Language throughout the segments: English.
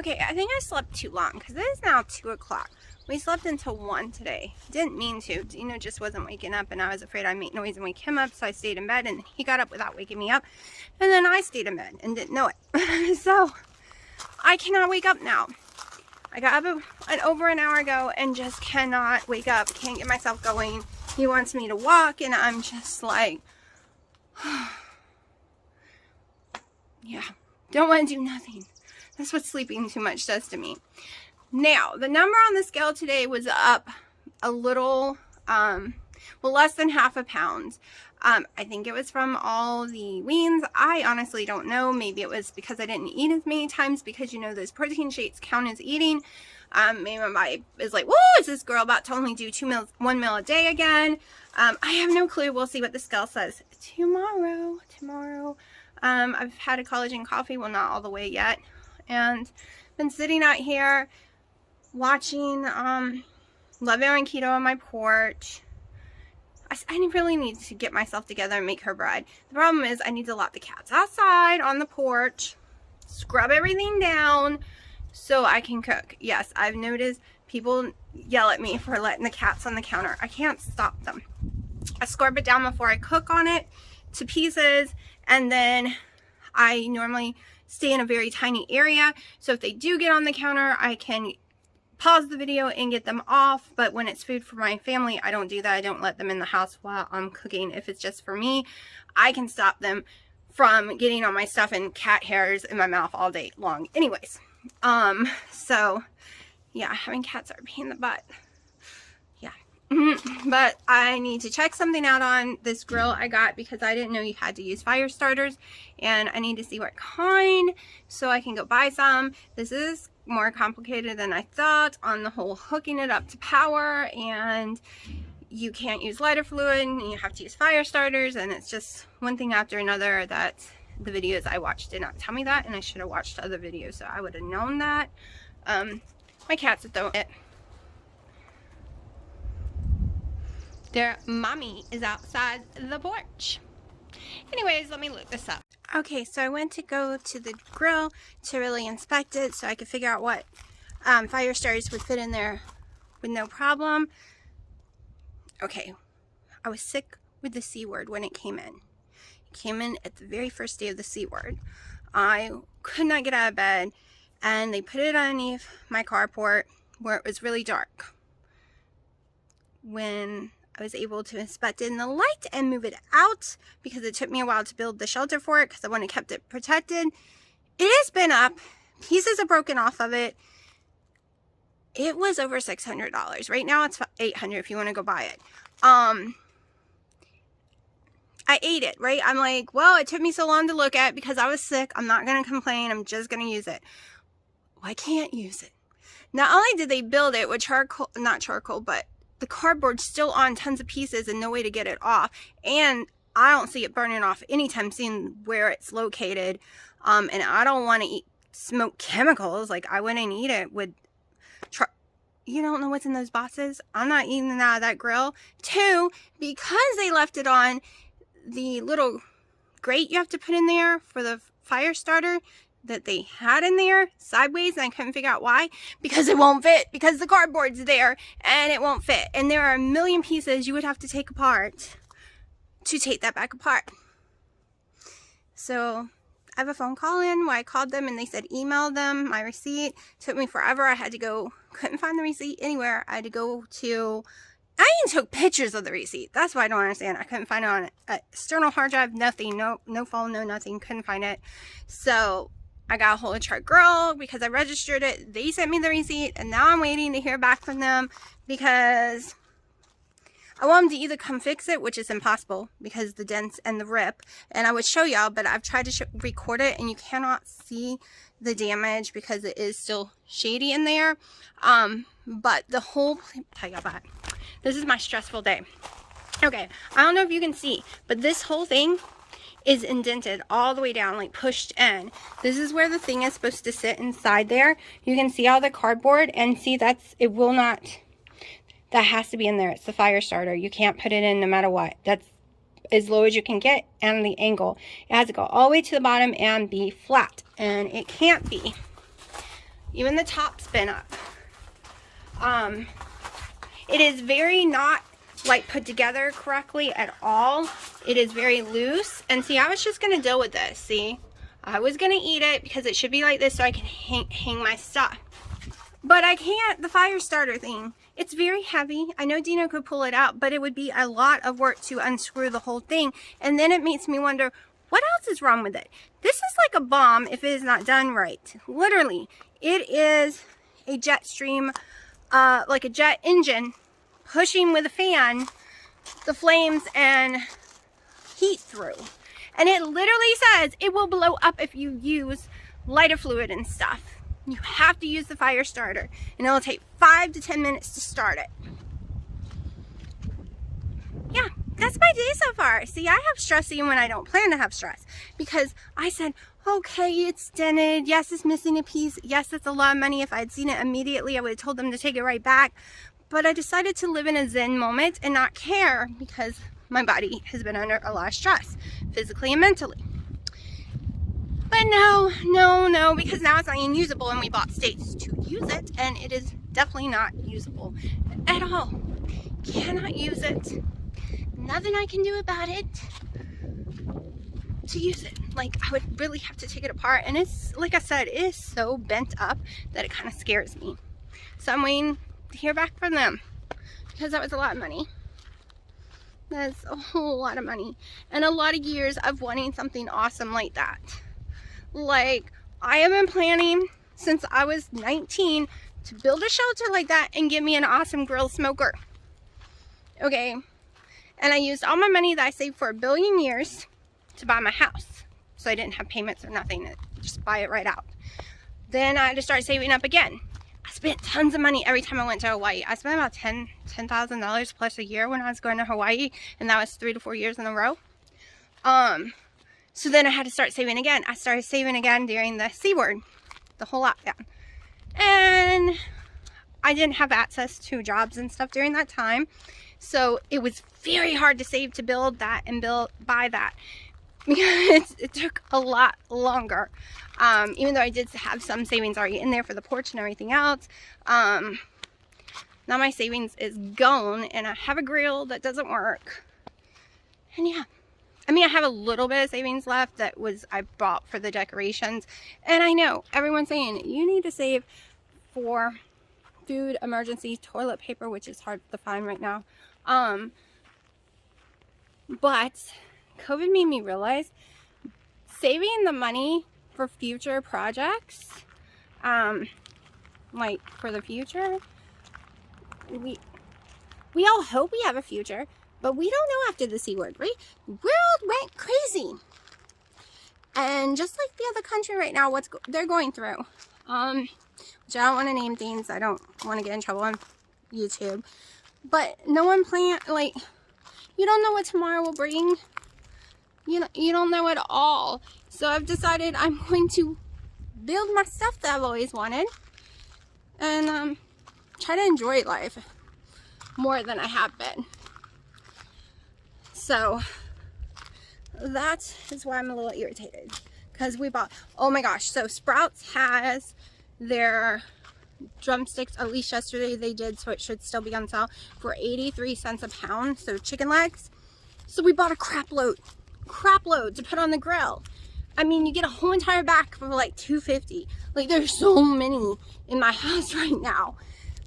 Okay, I think I slept too long because it is now 2 o'clock. We slept until 1 today. Didn't mean to. Dino just wasn't waking up, and I was afraid I'd make noise and wake him up, so I stayed in bed, and he got up without waking me up, and then I stayed in bed and didn't know it. So I cannot wake up now. I got up over an hour ago and just cannot wake up. Can't get myself going. He wants me to walk, and I'm just like, yeah, don't want to do nothing. That's what sleeping too much does to me. Now, the number on the scale today was up a little, well, less than half a pound. I think it was from all the weans. I honestly don't know. Maybe it was because I didn't eat as many times, because, you know, those protein shakes count as eating. Maybe my body is like, whoa, is this girl about to only do 1 meal a day again? I have no clue. We'll see what the scale says tomorrow. I've had a collagen coffee. Well, not all the way yet. And been sitting out here watching Olivia on Keto on my porch. I really need to get myself together and make her bread. The problem is I need to let the cats outside on the porch, scrub everything down so I can cook. Yes, I've noticed people yell at me for letting the cats on the counter. I can't stop them. I scrub it down before I cook on it to pieces, and then I normally stay in a very tiny area, so if they do get on the counter, I can pause the video and get them off. But when it's food for my family, I don't do that. I don't let them in the house while I'm cooking. If it's just for me, I can stop them from getting on my stuff and cat hairs in my mouth all day long. Anyways, so yeah, having cats are a pain in the butt. But I need to check something out on this grill I got, because I didn't know you had to use fire starters, and I need to see what kind so I can go buy some. This is more complicated than I thought on the whole hooking it up to power, and you can't use lighter fluid and you have to use fire starters, and it's just one thing after another that the videos I watched did not tell me that, and I should have watched other videos so I would have known that. My cats are throwing it. Their mommy is outside the porch. Anyways, let me look this up. Okay, so I went to go to the grill to really inspect it so I could figure out what fire starters would fit in there with no problem. Okay, I was sick with the C word when it came in. It came in at the very first day of the C word. I could not get out of bed, and they put it underneath my carport where it was really dark. When I was able to inspect it in the light and move it out, because it took me a while to build the shelter for it because I wanted to keep it protected. It has been up. Pieces are broken off of it. It was over $600. Right now it's $800 if you want to go buy it. I ate it, right? I'm like, well, it took me so long to look at because I was sick. I'm not going to complain. I'm just going to use it. Well, I can't use it. Not only did they build it with charcoal, not charcoal, but the cardboard's still on tons of pieces and no way to get it off. And I don't see it burning off anytime soon where it's located. And I don't want to eat smoke chemicals. Like, I wouldn't eat it with... You don't know what's in those boxes? I'm not eating it out of that grill. 2, because they left it on the little grate you have to put in there for the fire starter that they had in there sideways, and I couldn't figure out why. Because it won't fit, because the cardboard's there and it won't fit, and there are a million pieces you would have to take apart to take that back apart. So I have a phone call in where I called them and they said email them my receipt. It took me forever. I had to go, couldn't find the receipt anywhere. I had to go to, I even took pictures of the receipt. That's why I don't understand. I couldn't find it on an external hard drive, nothing, no phone, no nothing, couldn't find it. So I got a hold of Chart Girl because I registered it. They sent me the receipt, and now I'm waiting to hear back from them because I want them to either come fix it, which is impossible because the dents and the rip. And I would show y'all, but I've tried to record it, and you cannot see the damage because it is still shady in there. But the whole, tell y'all about it. This is my stressful day. Okay, I don't know if you can see, but this whole thing is indented all the way down, like pushed in. This is where the thing is supposed to sit inside there. You can see all the cardboard, and see it will not, that has to be in there. It's the fire starter. You can't put it in no matter what. That's as low as you can get, and the angle. It has to go all the way to the bottom and be flat, and it can't be. Even the top's been up. It is very not like put together correctly at all. It is very loose. And see, I was just gonna deal with this. See, I was gonna eat it because it should be like this so I can hang my stuff. But I can't. The fire starter thing, it's very heavy. I know Dino could pull it out, but it would be a lot of work to unscrew the whole thing. And then it makes me wonder, what else is wrong with it? This is like a bomb if it is not done right. Literally, it is a jet stream, like a jet engine pushing with a fan the flames and heat through. And it literally says it will blow up if you use lighter fluid and stuff. You have to use the fire starter, and it'll take 5 to 10 minutes to start it. Yeah, that's my day so far. See, I have stress even when I don't plan to have stress, because I said, okay, it's dented. Yes, it's missing a piece. Yes, it's a lot of money. If I had seen it immediately, I would have told them to take it right back. But I decided to live in a Zen moment and not care, because my body has been under a lot of stress, physically and mentally. But no, because now it's not even usable, and we bought states to use it, and it is definitely not usable at all. Cannot use it. Nothing I can do about it to use it. Like, I would really have to take it apart, and it's, like I said, it is so bent up that it kind of scares me. So I'm waiting to hear back from them, because that was a lot of money. That's a whole lot of money, and a lot of years of wanting something awesome like that. Like, I have been planning since I was 19 to build a shelter like that and get me an awesome grill smoker. Okay, and I used all my money that I saved for a billion years to buy my house, so I didn't have payments or nothing, just buy it right out. Then I had to start saving up again. I spent tons of money every time I went to Hawaii. I spent about $10,000 plus a year when I was going to Hawaii, and that was 3 to 4 years in a row. So then I had to start saving again. I started saving again during the C word, the whole lockdown. And I didn't have access to jobs and stuff during that time. So it was very hard to save to build that and buy that, because it took a lot longer. Even though I did have some savings already in there for the porch and everything else. Now my savings is gone, and I have a grill that doesn't work. And yeah. I mean, I have a little bit of savings left that I bought for the decorations. And I know everyone's saying you need to save for food, emergency, toilet paper, which is hard to find right now. But COVID made me realize saving the money for future projects, like for the future, we all hope we have a future. But we don't know after the C word, right? The world went crazy. And just like the other country right now, they're going through. Which I don't want to name things. I don't want to get in trouble on YouTube. But no one like, you don't know what tomorrow will bring. You don't know at all. So I've decided I'm going to build my stuff that I've always wanted. And try to enjoy life more than I have been. So that is why I'm a little irritated, because we bought, oh my gosh, so Sprouts has their drumsticks, at least yesterday they did, so it should still be on sale, for 83 cents a pound, so chicken legs. So we bought a crap load to put on the grill. I mean, you get a whole entire bag for like $2.50. Like, there's so many in my house right now,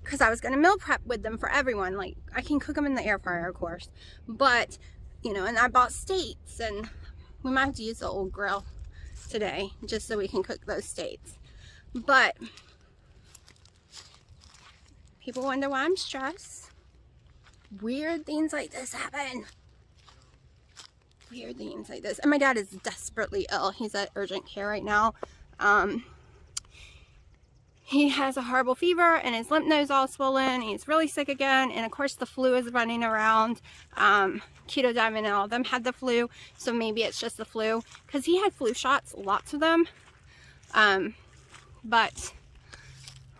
because I was going to meal prep with them for everyone. Like, I can cook them in the air fryer, of course, but you know, and I bought steaks, and we might have to use the old grill today just so we can cook those steaks. But people wonder why I'm stressed. Weird things like this happen. Weird things like this. And my dad is desperately ill. He's at urgent care right now. He has a horrible fever, and his lymph node's all swollen. He's really sick again, and of course the flu is running around. Keto Diamond and all of them had the flu, so maybe it's just the flu, because he had flu shots, lots of them. But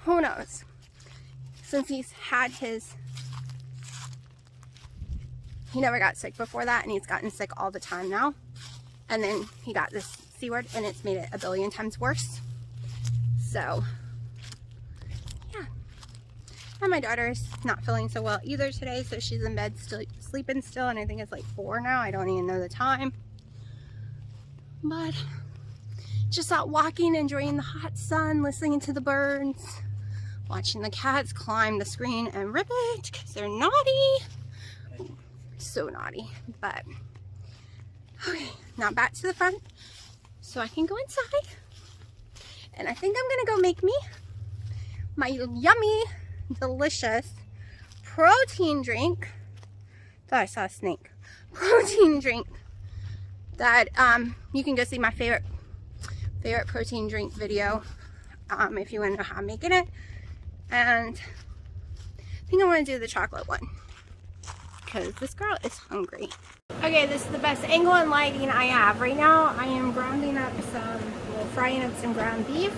who knows? Since he's had his, he never got sick before that, and he's gotten sick all the time now. And then he got this C word, and it's made it a billion times worse. So And my daughter's not feeling so well either today, so she's in bed still sleeping still, and I think it's like 4 now. I don't even know the time. But just out walking, enjoying the hot sun, listening to the birds, watching the cats climb the screen and rip it because they're naughty. So naughty. But okay, now back to the front so I can go inside. And I think I'm gonna go make me my yummy, delicious protein drink. Thought I saw a snake. Protein drink that you can go see my favorite protein drink video if you want to know how I'm making it. And I think I want to do the chocolate one because this girl is hungry. Okay, this is the best angle and lighting I have. Right now I am frying up some ground beef.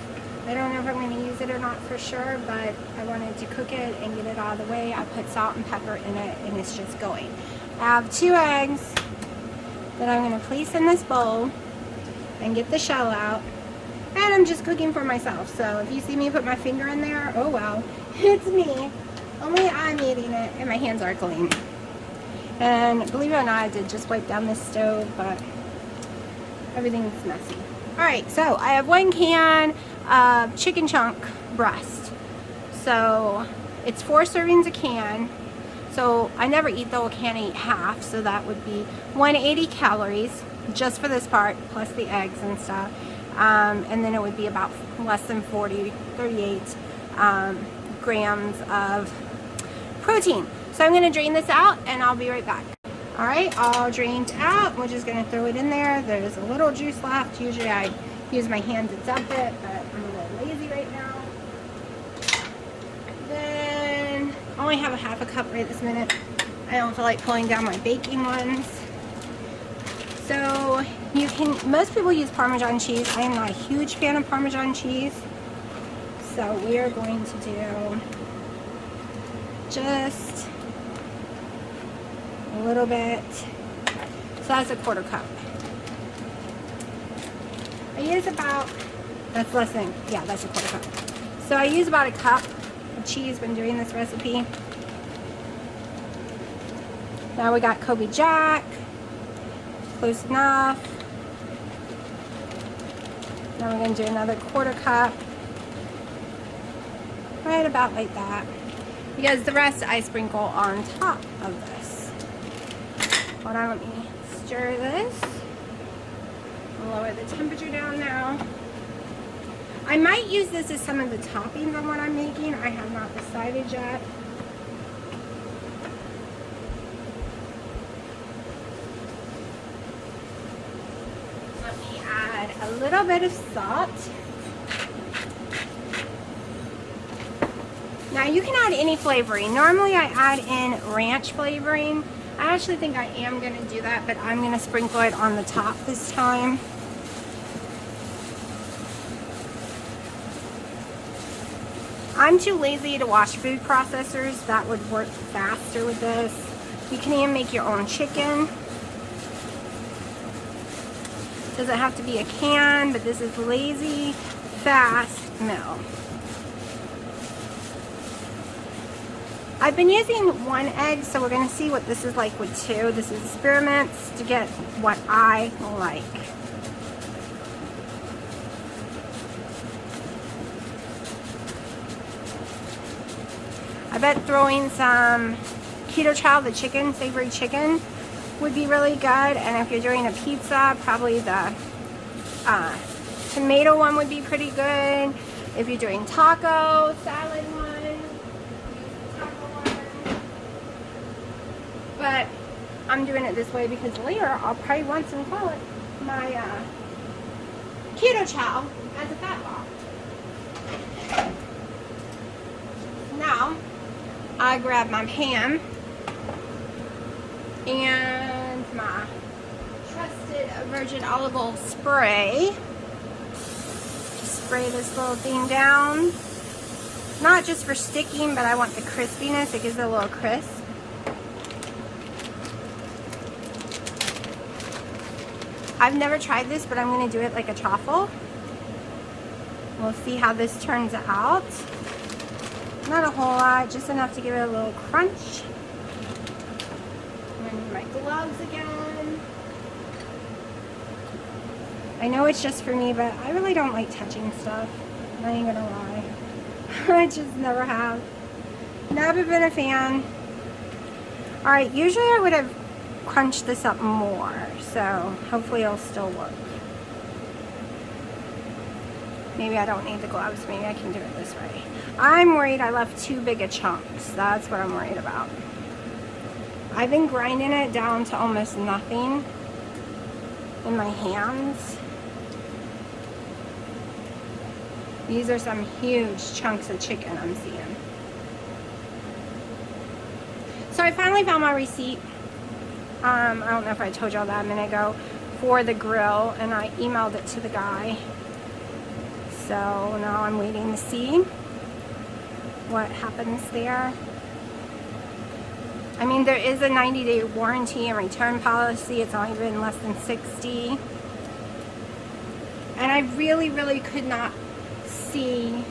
I don't know if I'm going to use it or not for sure, but I wanted to cook it and get it out of the way. I put salt and pepper in it and it's just going. I have 2 eggs that I'm going to place in this bowl and get the shell out. And I'm just cooking for myself. So if you see me put my finger in there, oh well, it's me. Only I'm eating it and my hands are clean. And believe it or not, I did just wipe down this stove, but everything's messy. Alright, so I have 1 can of chicken chunk breast. So it's 4 servings a can. So I never eat though, I can't eat half. So that would be 180 calories just for this part, plus the eggs and stuff. And then it would be about less than 38 grams of protein. So I'm going to drain this out and I'll be right back. Alright, all drained out. We're just going to throw it in there. There's a little juice left. Usually I use my hand to dump it, but I'm a little lazy right now. Then I only have a half a cup right this minute. I don't feel like pulling down my baking ones. So you can, most people use Parmesan cheese. I am not a huge fan of Parmesan cheese. So we are going to do just a little bit. So that's a 1/4 cup. I use about, that's less than, yeah, that's a 1/4 cup. So I use about a cup of cheese when doing this recipe. Now we got Kobe Jack. Close enough. Now we're going to do another 1/4 cup. Right about like that. Because the rest I sprinkle on top of this. Hold on, let me stir this. I'll lower the temperature down now. I might use this as some of the toppings on what I'm making. I have not decided yet. Let me add a little bit of salt. Now you can add any flavoring. Normally I add in ranch flavoring. I actually think I am going to do that, but I'm going to sprinkle it on the top this time. I'm too lazy to wash food processors. That would work faster with this. You can even make your own chicken. Doesn't have to be a can, but this is lazy, fast meal. I've been using 1 egg, so we're going to see what this is like with 2. This is experiments to get what I like. I bet throwing some keto chow, the chicken, savory chicken, would be really good. And if you're doing a pizza, probably the tomato one would be pretty good. If you're doing taco, salad one. But I'm doing it this way because later I'll probably want some my keto chow as a fat loss. Now I grab my pan and my trusted virgin olive oil spray. Just spray this little thing down. Not just for sticking, but I want the crispiness. It gives it a little crisp. I've never tried this, but I'm going to do it like a truffle. We'll see how this turns out. Not a whole lot, just enough to give it a little crunch. And my gloves again. I know it's just for me, but I really don't like touching stuff. I ain't gonna lie. I just never have. Never been a fan. Alright, usually I would have crunched this up more, so hopefully it'll still work. Maybe I don't need the gloves, maybe I can do it this way. I'm worried I left too big of chunks. That's what I'm worried about. I've been grinding it down to almost nothing in my hands. These are some huge chunks of chicken I'm seeing. So I finally found my receipt. I don't know if I told y'all that a minute ago, for the grill, and I emailed it to the guy. So now I'm waiting to see what happens there. I mean, there is a 90-day warranty and return policy. It's only been less than 60. And I really could not see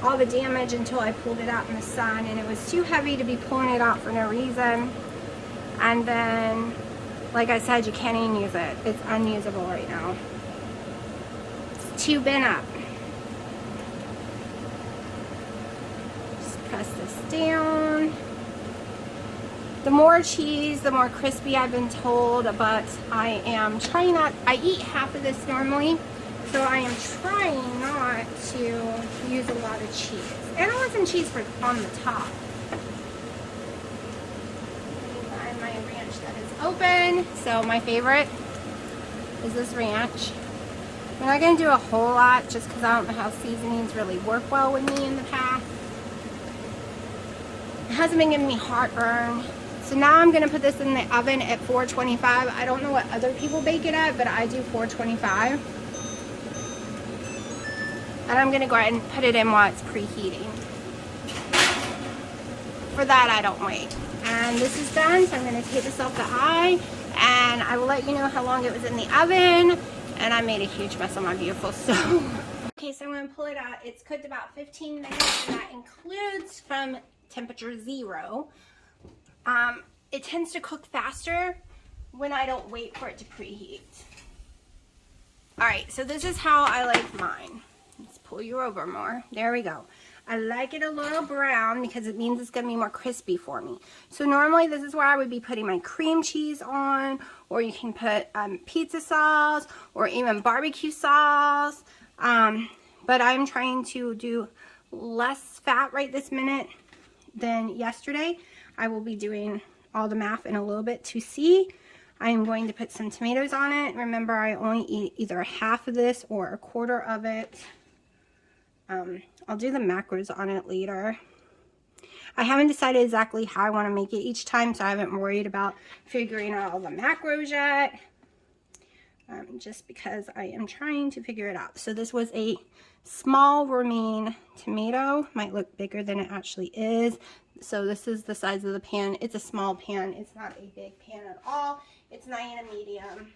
all the damage until I pulled it out in the sun, and it was too heavy to be pulling it out for no reason. And then, like I said, you can't even use it. It's unusable right now. It's too bent up. Just press this down. The more cheese, the more crispy, I've been told, but I am trying not, I eat half of this normally, so I am trying not to use a lot of cheese. And I want some cheese on the top. And my ranch that is open. So my favorite is this ranch. I'm not going to do a whole lot just because I don't know how seasonings really work well with me in the past. It hasn't been giving me heartburn. So now I'm going to put this in the oven at 425. I don't know what other people bake it at, but I do 425. And I'm going to go ahead and put it in while it's preheating. For that, I don't wait. And this is done, so I'm going to take this off the eye, and I will let you know how long it was in the oven. And I made a huge mess on my beautiful stove. Okay, so I'm going to pull it out. It's cooked about 15 minutes, and that includes from temperature 0. It tends to cook faster when I don't wait for it to preheat. Alright, so this is how I like mine. Let's pull you over more. There we go. I like it a little brown because it means it's going to be more crispy for me. So normally this is where I would be putting my cream cheese on, or you can put pizza sauce or even barbecue sauce. But I'm trying to do less fat right this minute than yesterday. I will be doing all the math in a little bit to see. I am going to put some tomatoes on it. Remember, I only eat either half of this or a quarter of it. I'll do the macros on it later. I haven't decided exactly how I want to make it each time, so I haven't worried about figuring out all the macros yet. Just because I am trying to figure it out. So this was a small romaine tomato. Might look bigger than it actually is. So this is the size of the pan. It's a small pan. It's not a big pan at all. It's not even a medium.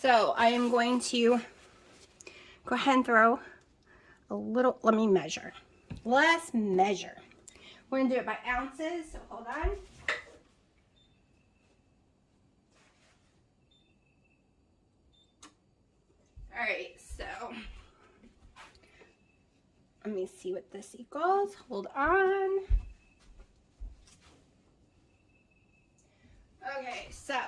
So I am going to go ahead and throw a little, let me measure. Let's measure. We're going to do it by ounces, so hold on. Alright, so let me see what this equals. Hold on. Okay, so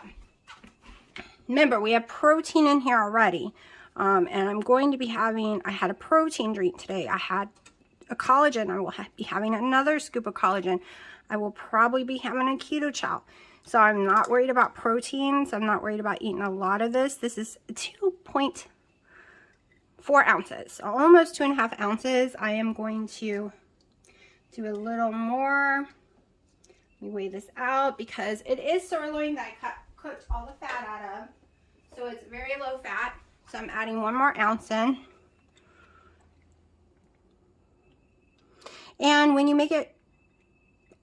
remember, we have protein in here already. And I'm going to be having, I had a protein drink today. I had a collagen. I will be having another scoop of collagen. I will probably be having a keto chow. So I'm not worried about proteins. I'm not worried about eating a lot of this. This is 2.4 ounces. So almost 2.5 ounces. I am going to do a little more. Let me weigh this out because it is sirloin that I cooked all the fat out of. So it's very low fat. So I'm adding 1 more ounce in. And when you make it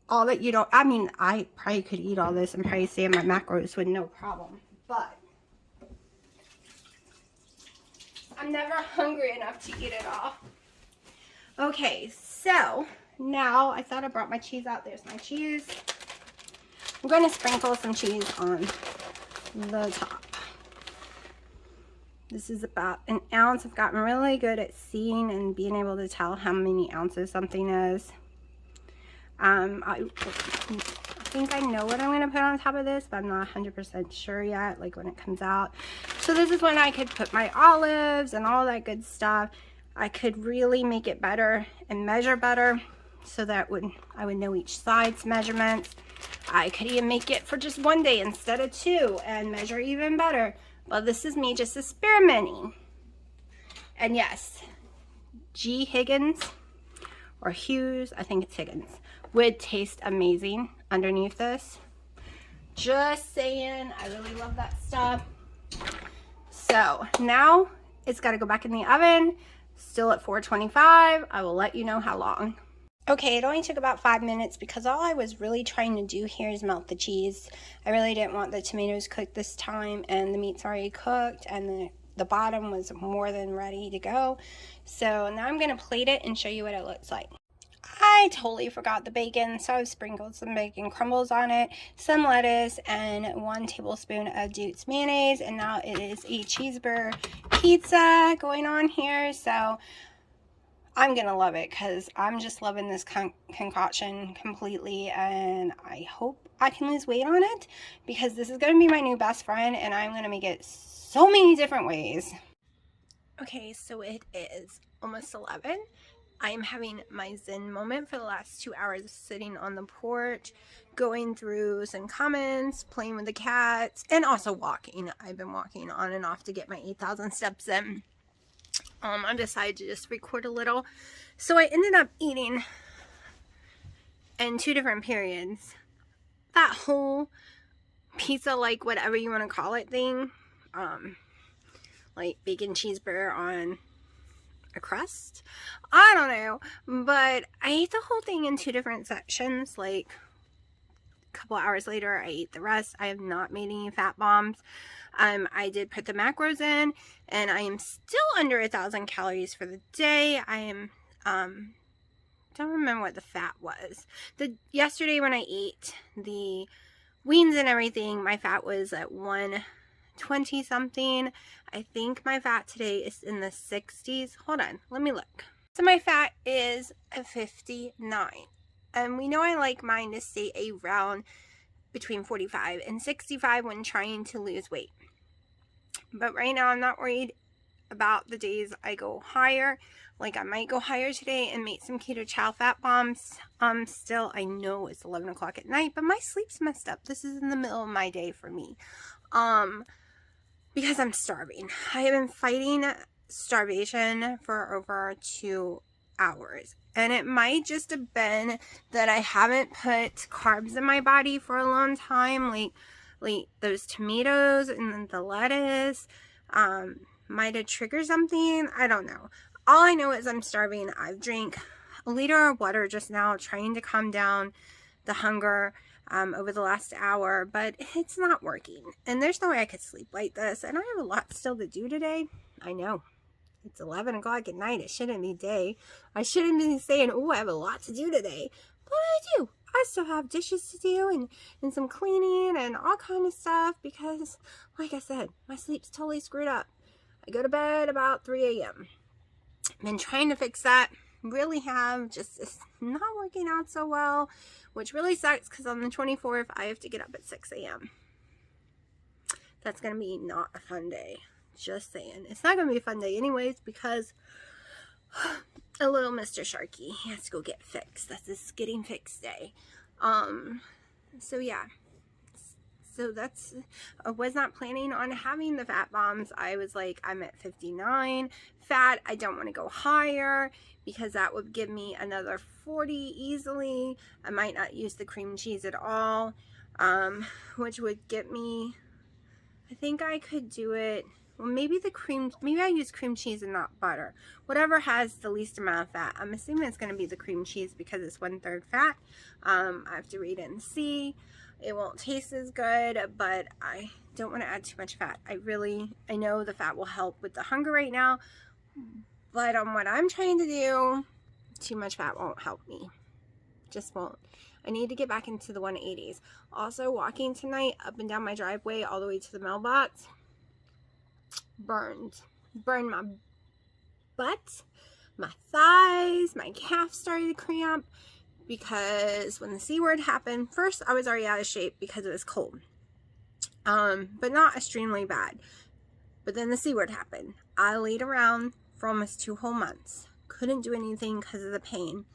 all that you don't, I mean, I probably could eat all this and probably stay in my macros with no problem. But I'm never hungry enough to eat it all. Okay, so now I thought I brought my cheese out. There's my cheese. I'm going to sprinkle some cheese on the top. This is about an ounce. I've gotten really good at seeing and being able to tell how many ounces something is. I think I know what I'm going to put on top of this, but I'm not 100% sure yet, like when it comes out. So this is when I could put my olives and all that good stuff. I could really make it better and measure better so that I would know each side's measurements. I could even make it for just one day instead of 2 and measure even better. But this is me just experimenting. And yes, G. Higgins or Hughes, I think it's Higgins, would taste amazing underneath this. Just saying, I really love that stuff. So now it's got to go back in the oven, still at 425. I will let you know how long. Okay, it only took about 5 minutes because all I was really trying to do here is melt the cheese. I really didn't want the tomatoes cooked this time, and the meat's already cooked, and the bottom was more than ready to go. So now I'm going to plate it and show you what it looks like. I totally forgot the bacon, so I've sprinkled some bacon crumbles on it, some lettuce, and 1 tablespoon of Duke's mayonnaise, and now it is a cheeseburger pizza going on here. So I'm gonna love it because I'm just loving this concoction completely, and I hope I can lose weight on it because this is gonna be my new best friend, and I'm gonna make it so many different ways. Okay, so it is almost 11. I am having my Zen moment for the last 2 hours, sitting on the porch, going through some comments, playing with the cats, and also walking. I've been walking on and off to get my 8,000 steps in. I decided to just record a little. So I ended up eating in 2 different periods that whole pizza, like whatever you want to call it thing, like bacon cheeseburger on a crust. I don't know, but I ate the whole thing in 2 different sections. Like a couple hours later, I ate the rest. I have not made any fat bombs. I did put the macros in, and I am still under 1,000 calories for the day. I am, don't remember what the fat was. Yesterday when I ate the wings and everything, my fat was at 120 something. I think my fat today is in the 60s. Hold on, let me look. So my fat is at 59. And we know I like mine to stay around between 45 and 65 when trying to lose weight. But right now I'm not worried about the days I go higher. Like I might go higher today and make some keto chow fat bombs. Still, I know it's 11 o'clock at night, but my sleep's messed up. This is in the middle of my day for me. Because I'm starving. I have been fighting starvation for over 2 hours. And it might just have been that I haven't put carbs in my body for a long time. Like those tomatoes and then the lettuce might have triggered something. I don't know. All I know is I'm starving. I've drank a liter of water just now, trying to calm down the hunger over the last hour, but it's not working. And there's no way I could sleep like this. And I have a lot still to do today. I know. It's 11 o'clock at night. It shouldn't be day. I shouldn't be saying, oh, I have a lot to do today. But I do. I still have dishes to do and some cleaning and all kind of stuff because, like I said, my sleep's totally screwed up. I go to bed about 3 a.m. Been trying to fix that. Really have. Just it's not working out so well, which really sucks because on the 24th, I have to get up at 6 a.m. That's going to be not a fun day. Just saying. It's not going to be a fun day anyways because a little Mr. Sharky, he has to go get fixed. That's his getting fixed day. So yeah. So that's, I was not planning on having the fat bombs. I was like, I'm at 59 fat. I don't want to go higher because that would give me another 40 easily. I might not use the cream cheese at all, which would get me, I think I could do it. Well, maybe I use cream cheese and not butter. Whatever has the least amount of fat. I'm assuming it's going to be the cream cheese because it's 1/3 fat. I have to read it and see. It won't taste as good, but I don't want to add too much fat. I know the fat will help with the hunger right now, but on what I'm trying to do, too much fat won't help me. Just won't. I need to get back into the 180s. Also, walking tonight up and down my driveway all the way to the mailbox. Burned my butt, my thighs, my calf started to cramp because when the C word happened, first I was already out of shape because it was cold. But not extremely bad. But then the C word happened. I laid around for almost 2 whole months. Couldn't do anything because of the pain.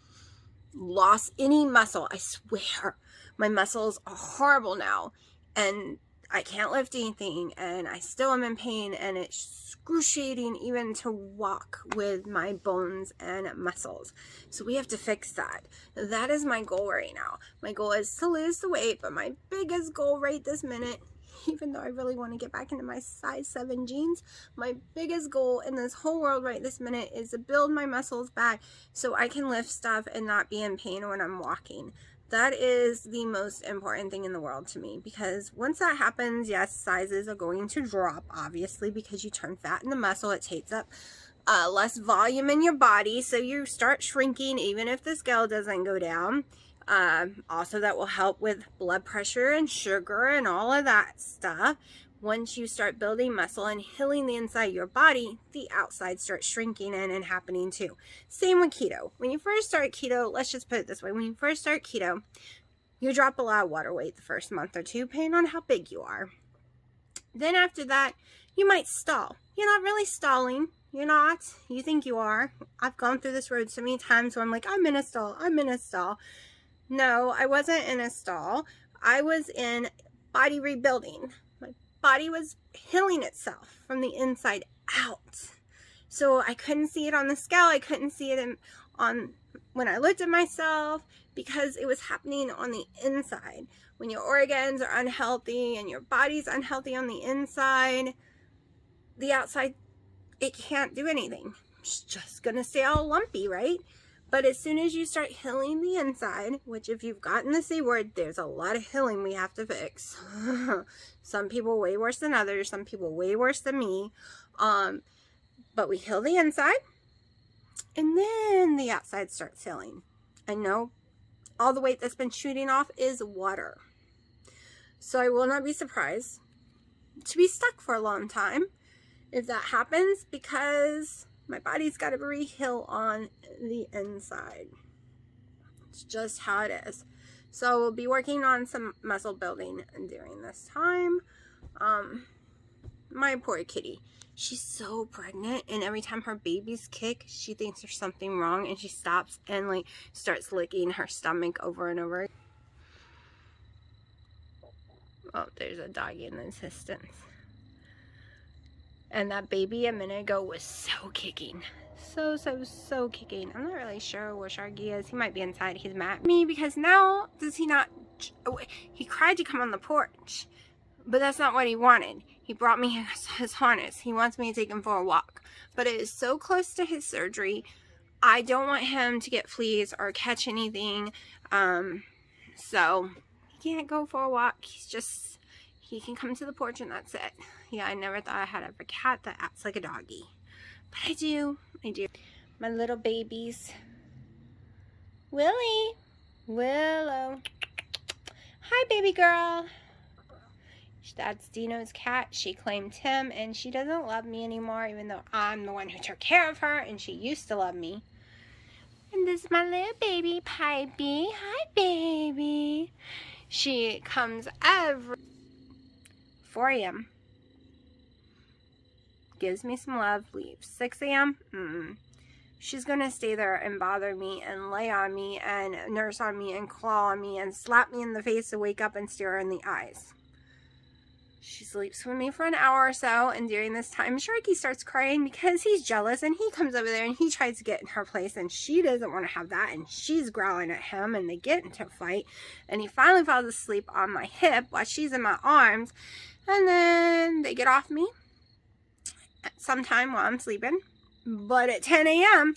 Lost any muscle. I swear. My muscles are horrible now. And I can't lift anything. And I still am in pain. And it's excruciating even to walk with my bones and muscles. So we have to fix that. That is my goal right now. My goal is to lose the weight. But my biggest goal right this minute, even though I really want to get back into my size 7 jeans, my biggest goal in this whole world right this minute is to build my muscles back so I can lift stuff and not be in pain when I'm walking. That is the most important thing in the world to me, because once that happens, yes, sizes are going to drop, obviously, because you turn fat into muscle. It takes up less volume in your body, so you start shrinking even if the scale doesn't go down. Also, that will help with blood pressure and sugar and all of that stuff. Once you start building muscle and healing the inside of your body, the outside starts shrinking in and happening too. Same with keto. When you first start keto, let's just put it this way. When you first start keto, you drop a lot of water weight the first month or two, depending on how big you are. Then after that, you might stall. You're not really stalling. You're not. You think you are. I've gone through this road so many times where I'm like, I'm in a stall. I'm in a stall. No, I wasn't in a stall. I was in body rebuilding. My body was healing itself from the inside out. So I couldn't see it on the scale. I couldn't see it on when I looked at myself, because it was happening on the inside. When your organs are unhealthy and your body's unhealthy on the inside, the outside, it can't do anything. It's just going to stay all lumpy, right? But as soon as you start healing the inside, which if you've gotten the C word, there's a lot of healing we have to fix. Some people way worse than others. Some people way worse than me. But we heal the inside, and then the outside starts healing. I know all the weight that's been shooting off is water. So I will not be surprised to be stuck for a long time if that happens, because my body's got to re-heal on the inside. It's just how it is. So we'll be working on some muscle building during this time. My poor kitty. She's so pregnant, and every time her babies kick, she thinks there's something wrong, and she stops and like starts licking her stomach over and over. Oh, there's a doggy in the distance. And that baby a minute ago was so kicking. So kicking. I'm not really sure where Sharky is. He might be inside. He's mad at me because now does he not... He cried to come on the porch. But that's not what he wanted. He brought me his harness. He wants me to take him for a walk. But it is so close to his surgery. I don't want him to get fleas or catch anything. So he can't go for a walk. He's just... He can come to the porch and that's it. Yeah, I never thought I had a cat that acts like a doggy. But I do. My little babies. Willie. Willow. Hi, baby girl. That's Dino's cat. She claimed him, and she doesn't love me anymore, even though I'm the one who took care of her, and she used to love me. And this is my little baby, Pipey. Hi, baby. She comes every 4 a.m. Gives me some love, leaves. 6 a.m. She's going to stay there and bother me and lay on me and nurse on me and claw on me and slap me in the face to wake up and stare her in the eyes. She sleeps with me for an hour or so, and during this time, Sharky starts crying because he's jealous, and he comes over there and he tries to get in her place, and she doesn't want to have that, and she's growling at him, and they get into a fight, and he finally falls asleep on my hip while she's in my arms, and then they get off me sometime while I'm sleeping, but at 10 a.m.,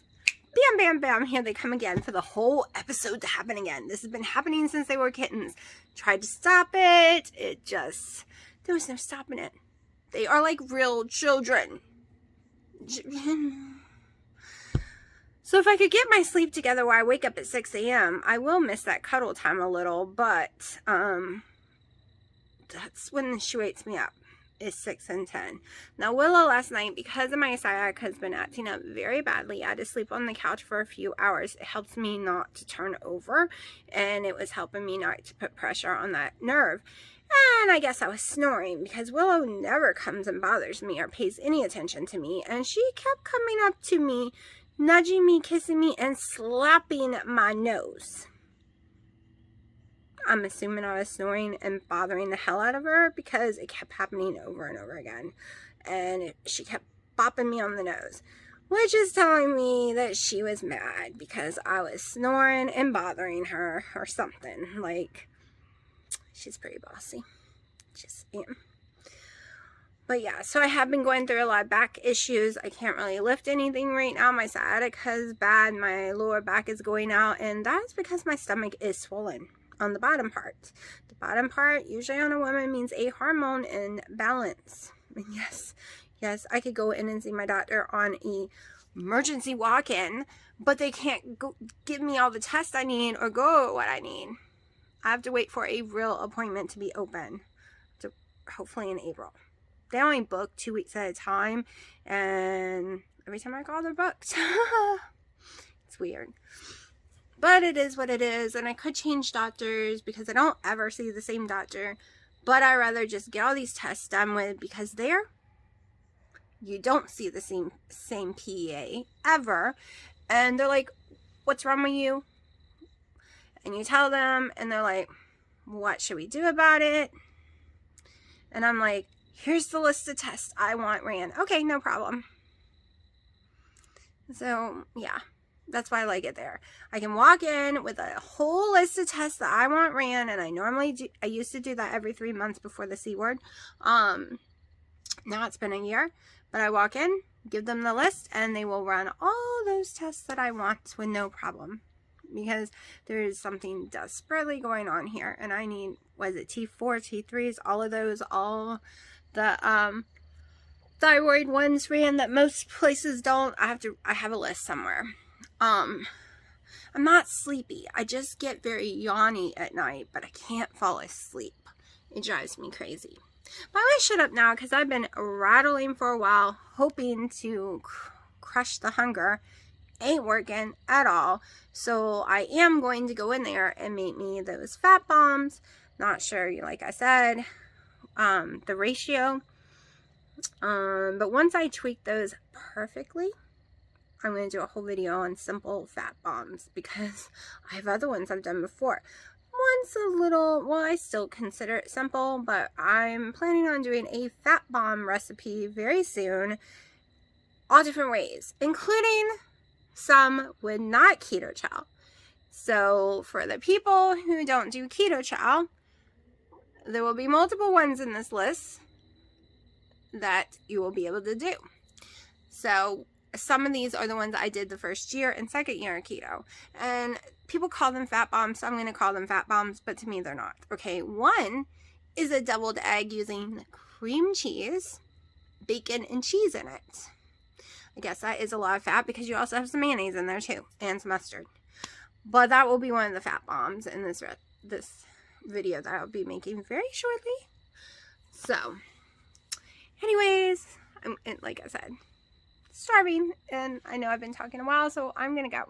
bam, bam, bam, here they come again for the whole episode to happen again. This has been happening since they were kittens. Tried to stop it. There was no stopping it. They are like real children. So if I could get my sleep together while I wake up at 6 a.m., I will miss that cuddle time a little, but that's when she wakes me up, is 6 and 10. Now Willow last night, because of my sciatica has been acting up very badly, I had to sleep on the couch for a few hours. It helps me not to turn over, and it was helping me not to put pressure on that nerve. And I guess I was snoring because Willow never comes and bothers me or pays any attention to me, and she kept coming up to me, nudging me, kissing me, and slapping my nose. I'm assuming I was snoring and bothering the hell out of her because it kept happening over and over again. And she kept bopping me on the nose, which is telling me that she was mad because I was snoring and bothering her or something. Like, she's pretty bossy. Just am. But yeah, so I have been going through a lot of back issues. I can't really lift anything right now. My sciatica is bad. My lower back is going out. And that is because my stomach is swollen on the bottom part. The bottom part, usually on a woman, means a hormone imbalance. And yes, I could go in and see my doctor on a emergency walk-in, but they can't go give me all the tests I need or go over what I need. I have to wait for a real appointment to be open, hopefully in April. They only book 2 weeks at a time, and every time I call, they're booked. It's weird. But it is what it is, and I could change doctors because I don't ever see the same doctor. But I'd rather just get all these tests done with, because there, you don't see the same PA ever. And they're like, what's wrong with you? And you tell them, and they're like, what should we do about it? And I'm like, here's the list of tests I want ran. Okay, no problem. So, yeah. That's why I like it there. I can walk in with a whole list of tests that I want ran, and I used to do that every 3 months before the C word. Now it's been a year, but I walk in, give them the list, and they will run all those tests that I want with no problem. Because there is something desperately going on here, and I need, was it T4, T3s, all of those, all the thyroid ones ran that most places don't. I have a list somewhere. I'm not sleepy. I just get very yawny at night, but I can't fall asleep. It drives me crazy. But I'm going to shut up now because I've been rattling for a while, hoping to crush the hunger. Ain't working at all. So I am going to go in there and make me those fat bombs. Not sure, like I said, the ratio. But once I tweak those perfectly, I'm going to do a whole video on simple fat bombs, because I have other ones I've done before. One's a little, well, I still consider it simple, but I'm planning on doing a fat bomb recipe very soon, all different ways, including some with not keto chow. So for the people who don't do keto chow, there will be multiple ones in this list that you will be able to do. So some of these are the ones I did the first year and second year of keto. And people call them fat bombs, so I'm going to call them fat bombs, but to me they're not. Okay, one is a deviled egg using cream cheese, bacon, and cheese in it. I guess that is a lot of fat because you also have some mayonnaise in there too, and some mustard. But that will be one of the fat bombs in this video that I'll be making very shortly. So, anyways, like I said, starving, and I know I've been talking a while, so I'm gonna go.